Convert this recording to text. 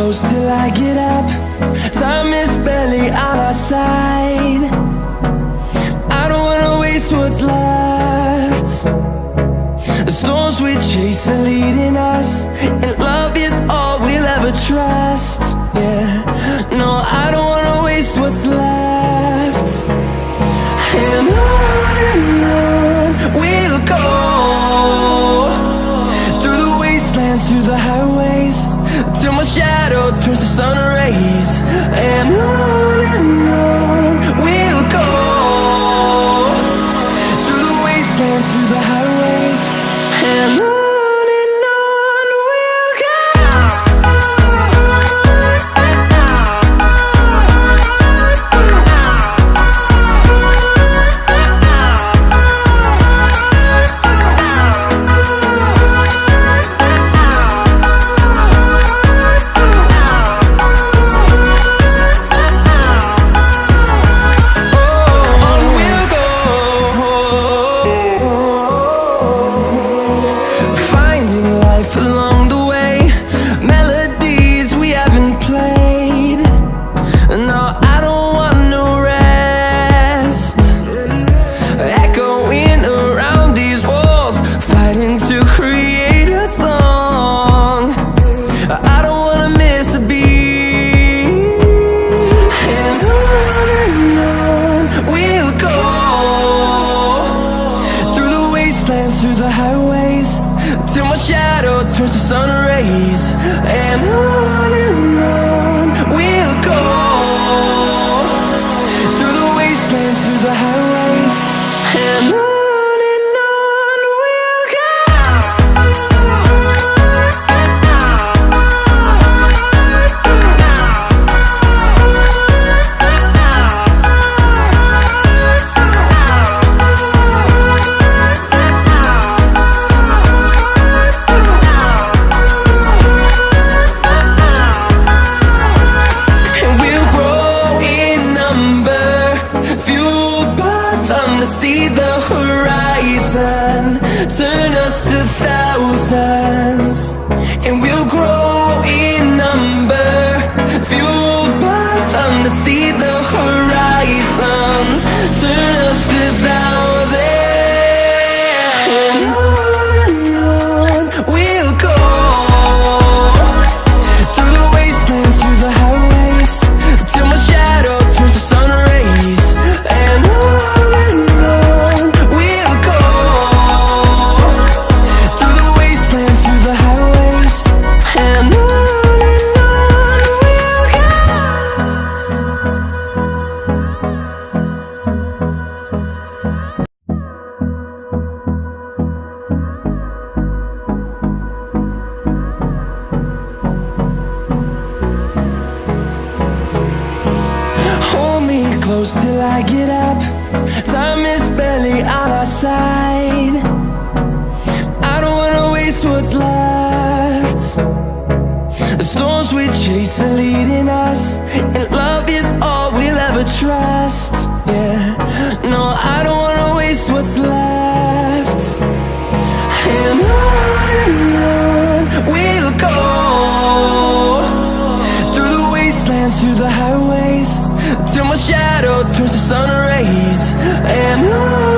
close till I get up. Time is barely on our side. I don't wanna waste what's left. The storms we chase are leading us, and love is all we'll ever trust. Yeah, no, I don't wanna waste what's left. And on we'll go, through the wastelands, through the highways, till my shadow turns to sun rays. And on we'll go, through the wastelands, through the highways, and on we'll go. Through the highways, till my shadow turns to sun rays. And on we'll go, through the wastelands, through the highways, and on we'll go. To see the horizon turn us to thousands, and we'll grow in number, fueled by them. To see the horizon turn us to thousands, and on we'll go, through the wastelands, through the highways, till my shadow turns to sun rays. And close till I get up. Time is barely on our side. I don't wanna waste what's left. The storms we chase are leading us, and love is all we'll ever trust. Yeah, no, I don't wanna waste what's left. And on we'll go, through the wastelands, through the highways, till my shadow turns to sun rays. And on